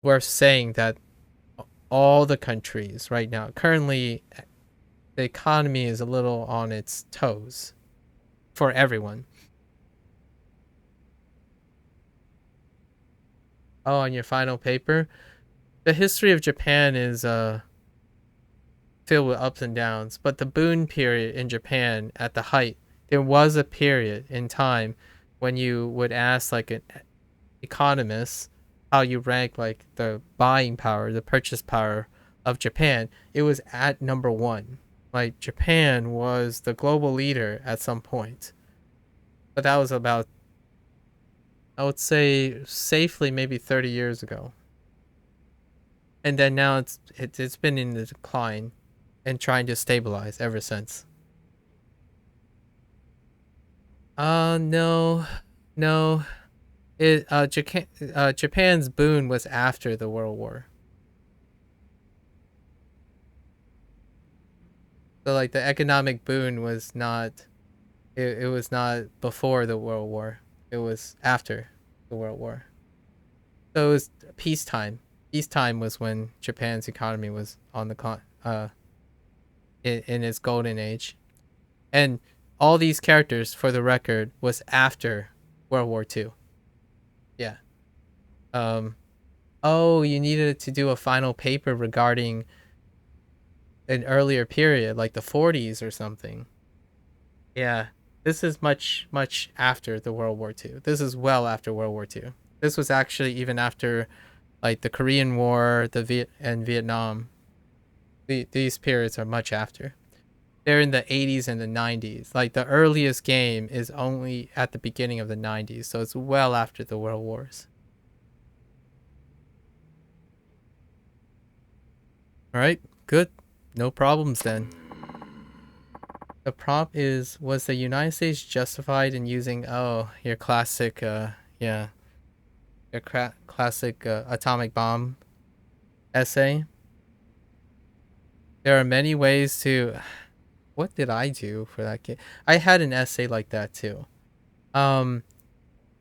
worth saying that all the countries right now, currently, the economy is a little on its toes for everyone. Oh, on your final paper, the history of Japan is filled with ups and downs, but the boom period in Japan at the height, there was a period in time when you would ask like an economist how you rank like the buying power, the purchase power of Japan. It was at number one. Like Japan was the global leader at some point, but that was about, I would say, safely maybe 30 years ago. And then now it's been in the decline and trying to stabilize ever since. No, no. Japan's boon was after the World War. So like the economic boon was not, it was not before the World War. It was after the World War. So it was peacetime. Peacetime was when Japan's economy was on the in its golden age. And all these characters, for the record, was after World War II. Yeah. Um. Oh, you needed to do a final paper regarding an earlier period, like the 40s or something. Yeah. This is much after the World War II. This is well after World War II. This was actually even after like the Korean War, and Vietnam. These periods are much after. They're in the 80s and the 90s. Like the earliest game is only at the beginning of the 90s, so it's well after the World Wars. All right, good. No problems then. The prompt is, was the United States justified in using, oh, your classic yeah, your classic atomic bomb essay? There are many ways to, what did I do for that game? I had an essay like that too. Um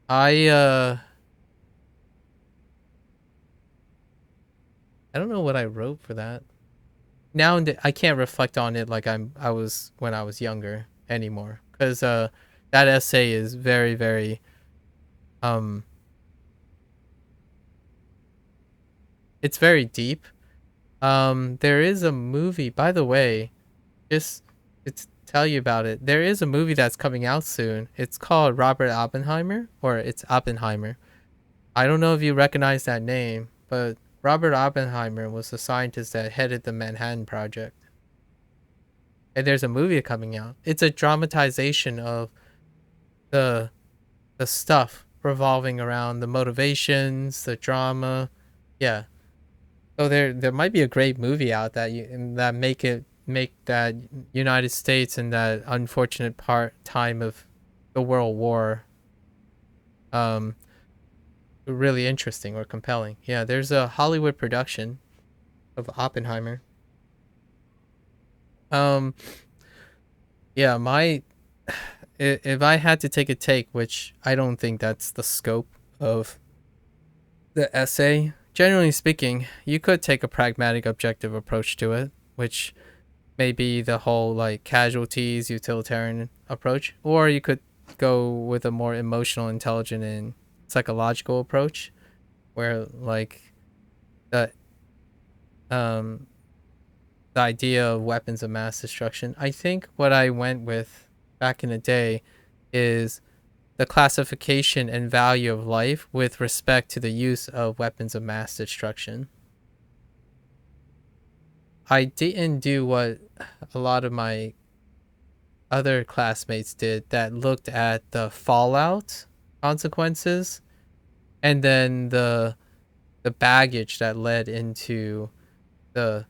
I I don't know what I wrote for that. Now I can't reflect on it like I was when I was younger anymore, cuz that essay is very um it's very deep. There is a movie, by the way, just to tell you about it. There is a movie that's coming out soon. It's called Robert Oppenheimer, or it's Oppenheimer. I don't know if you recognize that name, but Robert Oppenheimer was the scientist that headed the Manhattan Project. And there's a movie coming out. It's a dramatization of the the stuff revolving around the motivations, the drama. Yeah. So there might be a great movie out that that make that United States and that unfortunate part time of the World War um really interesting or compelling. Yeah, there's a Hollywood production of Oppenheimer. Um yeah, my if I had to take a take, which I don't think that's the scope of the essay, generally speaking, you could take a pragmatic objective approach to it, which may be the whole like casualties utilitarian approach, or you could go with a more emotional, intelligent and psychological approach where like the um the idea of weapons of mass destruction. I think what I went with back in the day is the classification and value of life with respect to the use of weapons of mass destruction. I didn't do what a lot of my other classmates did that looked at the fallout consequences and then the baggage that led into the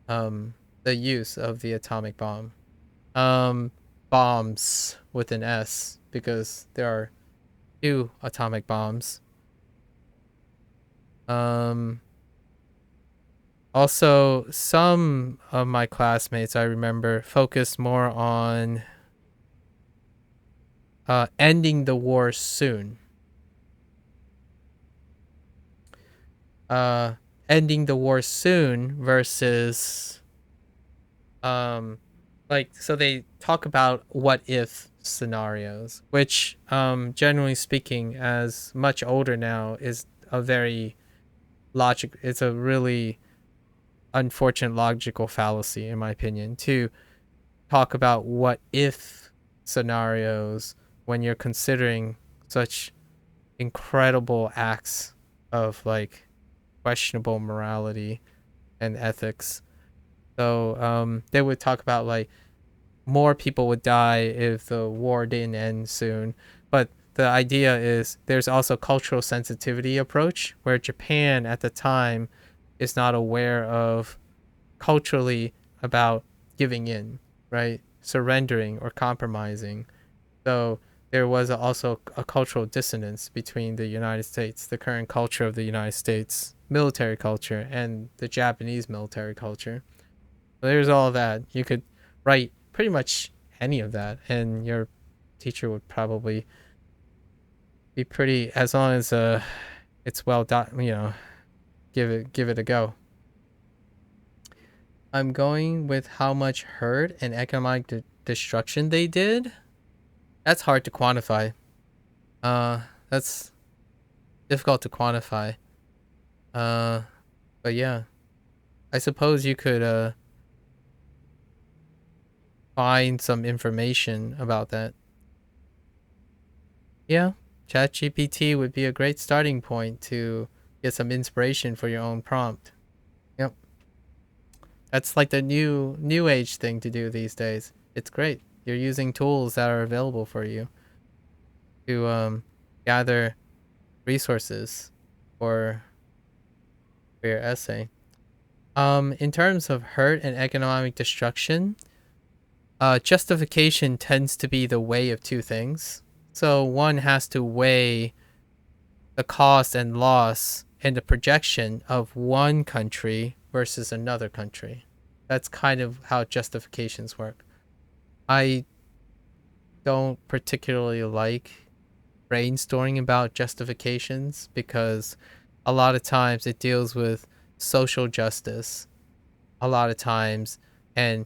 the use of the atomic bomb. Um Bombs with an S, because there are two atomic bombs. Um Also, some of my classmates I remember focused more on ending the war soon. uh ending the war soon versus so they talk about what if scenarios, which generally speaking, as much older now, is a very logic it's a really unfortunate logical fallacy in my opinion to talk about what if scenarios when you're considering such incredible acts of like questionable morality and ethics. So they would talk about like more people would die if the war didn't end soon. But the idea is there's also cultural sensitivity approach where Japan at the time is not aware of culturally about giving in, right? Surrendering or compromising. So there was also a cultural dissonance between the United States, the current culture of the United States military culture, and the Japanese military culture. So there's all that. You could write pretty much any of that, and your teacher would probably be pretty, as long as it's well done. Give it a go. I'm going with how much hurt and economic destruction they did. That's hard to quantify. That's difficult to quantify. Uh, but yeah, I suppose you could find some information about that. Yeah, ChatGPT would be a great starting point to get some inspiration for your own prompt. Yep, that's like the new age thing to do these days. It's great. You're using tools that are available for you to gather resources for your essay. In terms of hurt and economic destruction, justification tends to be the way of two things. So one has to weigh the cost and loss and the projection of one country versus another country. That's kind of how justifications work. I don't particularly like brainstorming about justifications because a lot of times it deals with social justice, a lot of times, and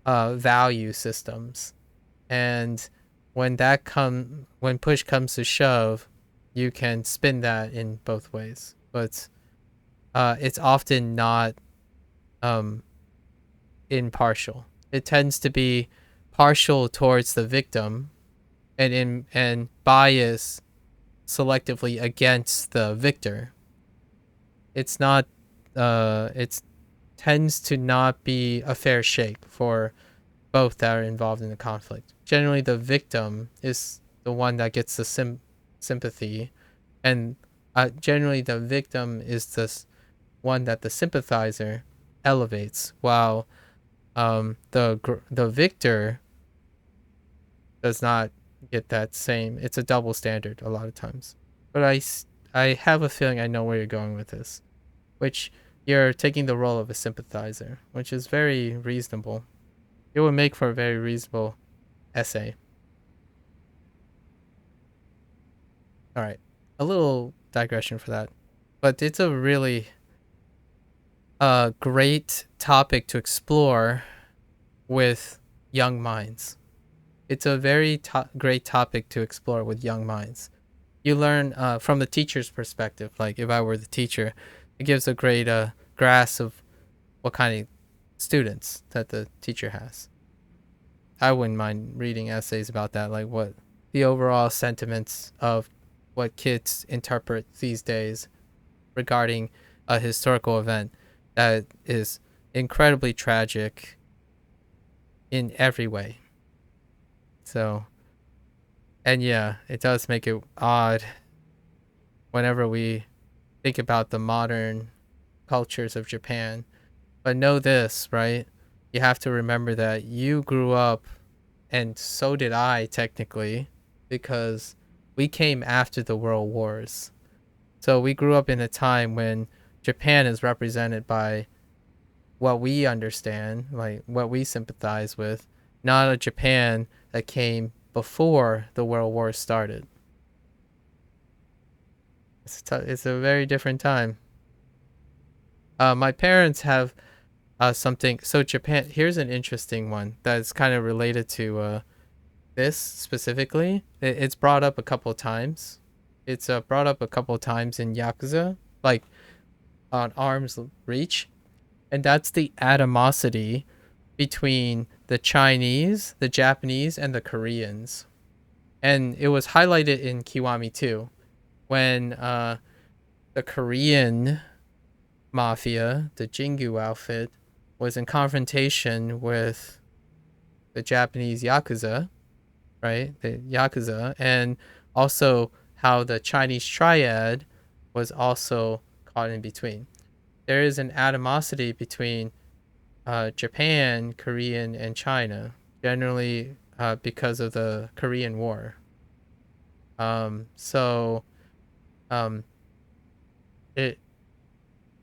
value systems. And when push comes to shove, you can spin that in both ways. But it's often not um, impartial. It tends to be partial towards the victim and bias selectively against the victor. It's not it tends to not be a fair shake for both that are involved in the conflict. Generally the victim is the one that gets the sympathy, and generally the victim is this one that the sympathizer elevates, while the victor does not get that same. It's a double standard a lot of times. But I have a feeling I know where you're going with this, which you're taking the role of a sympathizer, which is very reasonable. It would make for a very reasonable essay. All right, a little digression for that, but it's a really great topic to explore with young minds. It's a very great topic to explore with young minds. You learn from the teacher's perspective. Like if I were the teacher, it gives a great grasp of what kind of students that the teacher has. I wouldn't mind reading essays about that, like what the overall sentiments of what kids interpret these days regarding a historical event that is incredibly tragic in every way. So, and yeah, it does make it odd whenever we think about the modern cultures of Japan. But know this, right? You have to remember that you grew up, and so did I technically, because we came after the world wars. So we grew up in a time when Japan is represented by what we understand, like what we sympathize with, not a Japan that came before the world war started. It's a very different time. My parents have something. So Japan. Here's an interesting one that's kind of related to this specifically. It's brought up a couple of times. It's brought up a couple of times in Yakuza, like on arm's reach, and that's the animosity between the Chinese, the Japanese, and the Koreans. And it was highlighted in Kiwami too, when the Korean mafia, the Jingu outfit, was in confrontation with the Japanese Yakuza, right? The Yakuza, and also how the Chinese triad was also caught in between. There is an animosity between Japan, Korean, and China, generally because of the Korean War. So um, it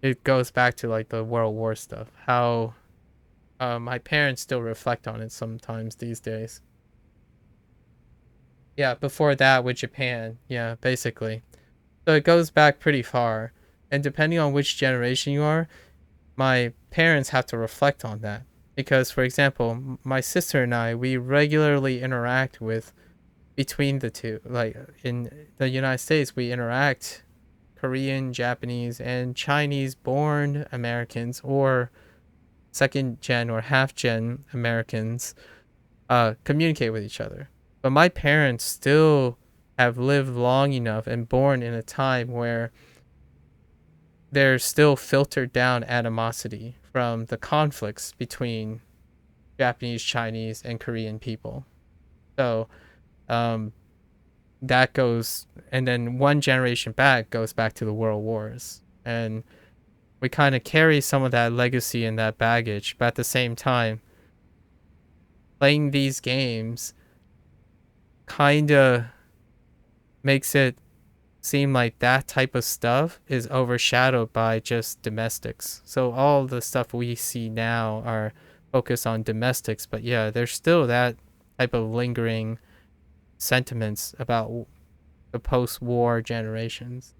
it goes back to like the World War stuff. How my parents still reflect on it sometimes these days. Yeah, before that with Japan, yeah, basically. So it goes back pretty far, and depending on which generation you are, my parents have to reflect on that. Because, for example, my sister and I, we regularly interact with between the two. Like in the United States, we interact Korean, Japanese, and Chinese born Americans or second gen or half gen Americans communicate with each other. But my parents still have lived long enough and born in a time where there's still filtered down animosity from the conflicts between Japanese, Chinese, and Korean people. So um, that goes, and then one generation back goes back to the World Wars. And we kind of carry some of that legacy and that baggage, but at the same time, playing these games kind of makes it seem like that type of stuff is overshadowed by just domestics. So all the stuff we see now are focused on domestics, but yeah, there's still that type of lingering sentiments about the post-war generations.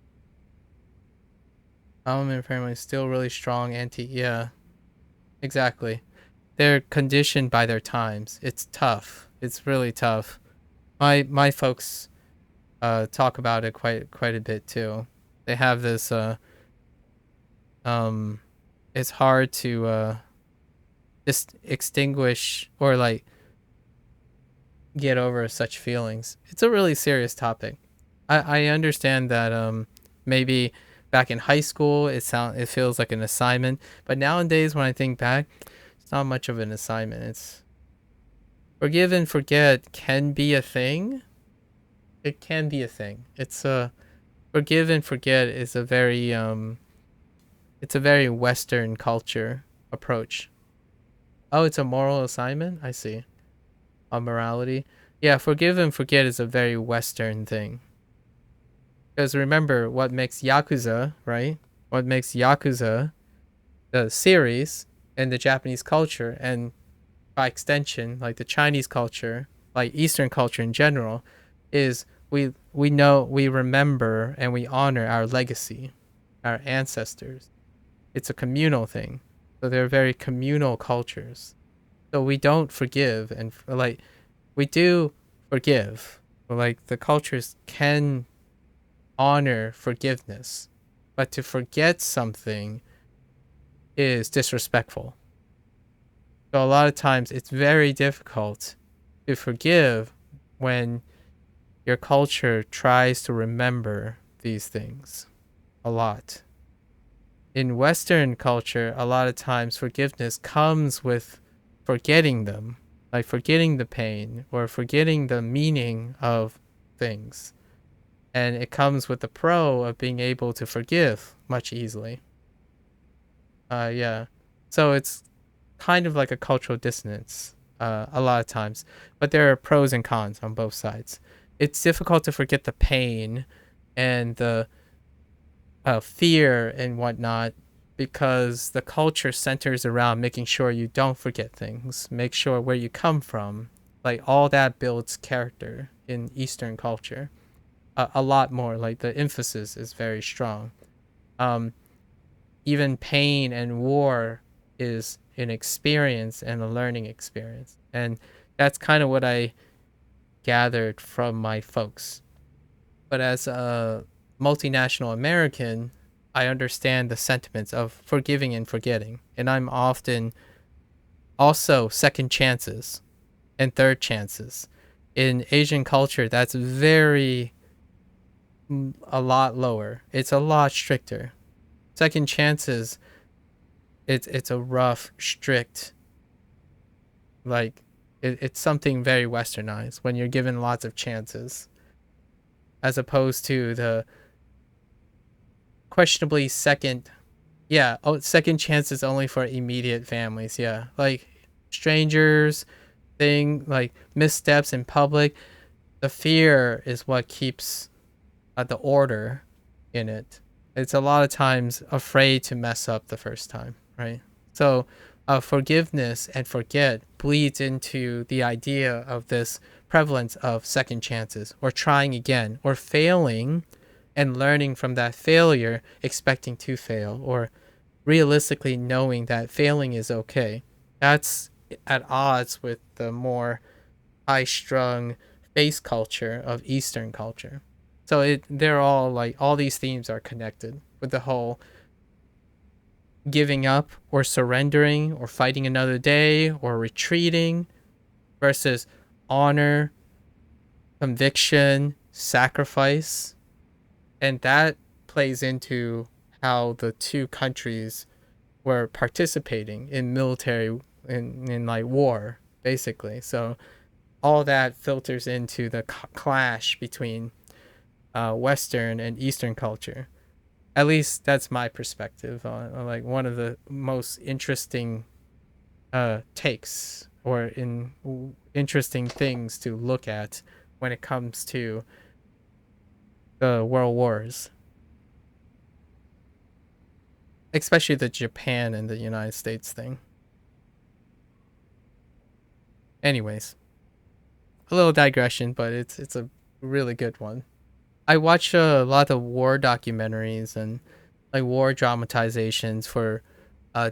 Aluminium family is still really strong anti. Yeah, exactly. They're conditioned by their times. It's tough. It's really tough. My folks talk about it quite a bit too. They have this um it's hard to just extinguish or like get over such feelings. It's a really serious topic. I understand that maybe back in high school it feels like an assignment, but nowadays when I think back, it's not much of an assignment. It's forgive and forget can be a thing. It can be a thing. It's a forgive and forget is a very it's a very Western culture approach. Oh, it's a moral assignment? I see. On morality. Yeah, forgive and forget is a very Western thing. Because remember what makes Yakuza, right? What makes Yakuza the series and the Japanese culture and by extension, like the Chinese culture, like Eastern culture in general, is we know we remember and we honor our legacy, our ancestors. It's a communal thing. So they're very communal cultures. So we don't forgive and like we do forgive. But like the cultures can honor forgiveness, but to forget something is disrespectful. So a lot of times it's very difficult to forgive when your culture tries to remember these things a lot. In Western culture, a lot of times forgiveness comes with forgetting them, like forgetting the pain or forgetting the meaning of things. And it comes with the pro of being able to forgive much easily. Yeah. So it's kind of like a cultural dissonance a lot of times, but there are pros and cons on both sides. It's difficult to forget the pain and the fear and whatnot because the culture centers around making sure you don't forget things, make sure where you come from. Like all that builds character in Eastern culture. a lot more. Like the emphasis is very strong. Um, Even pain and war is an experience and a learning experience, and that's kind of what I gathered from my folks. But as a multinational American, I understand the sentiments of forgiving and forgetting, and I'm often also second chances and third chances. In Asian culture, that's very a lot lower. It's a lot stricter. Second chances, it's a rough, strict, like it's something very westernized when you're given lots of chances, as opposed to the questionably second. Yeah, oh, second chances only for immediate families. Yeah, like strangers, thing like missteps in public. The fear is what keeps the order in it. It's a lot of times afraid to mess up the first time, right? So, forgiveness and forget bleeds into the idea of this prevalence of second chances or trying again or failing and learning from that failure, expecting to fail, or realistically knowing that failing is okay. That's at odds with the more high strung face culture of Eastern culture. So they're all like all these themes are connected with the whole giving up or surrendering or fighting another day or retreating versus honor, conviction, sacrifice. And that plays into how the two countries were participating in military in like war basically. So all that filters into the clash between Western and Eastern culture. At least that's my perspective on like one of the most interesting takes or interesting things to look at when it comes to the world wars, especially the Japan and the United States thing. Anyways, a little digression, but it's a really good one. I watch a lot of war documentaries and like war dramatizations for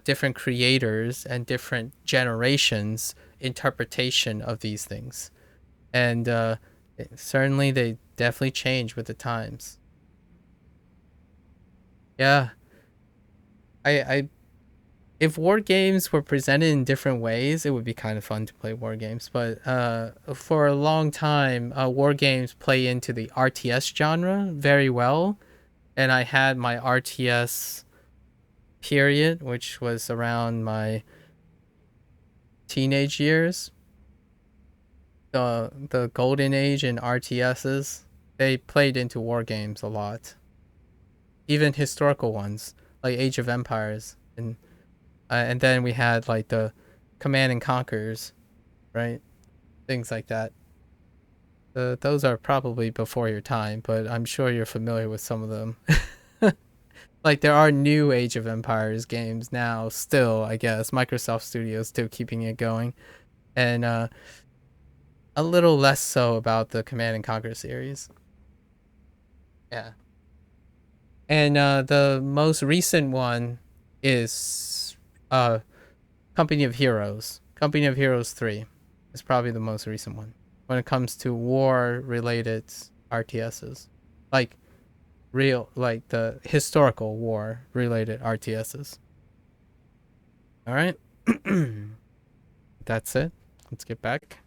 different creators and different generations interpretation of these things, and certainly they definitely change with the times. Yeah, I if war games were presented in different ways, it would be kind of fun to play war games. But for a long time, war games play into the RTS genre very well, and I had my RTS period, which was around my teenage years. The golden age in RTSs, they played into war games a lot, even historical ones like Age of Empires, and then we had like the Command and Conquers, right? Things like that. Those are probably before your time, but I'm sure you're familiar with some of them. Like there are new Age of Empires games now, still, I guess. Microsoft Studios still keeping it going. And a little less so about the Command and Conquer series. Yeah. And the most recent one is Company of Heroes. Company of Heroes 3 is probably the most recent one when it comes to war related RTSs. Like real, like the historical war related RTSs. All right. That's it. Let's get back.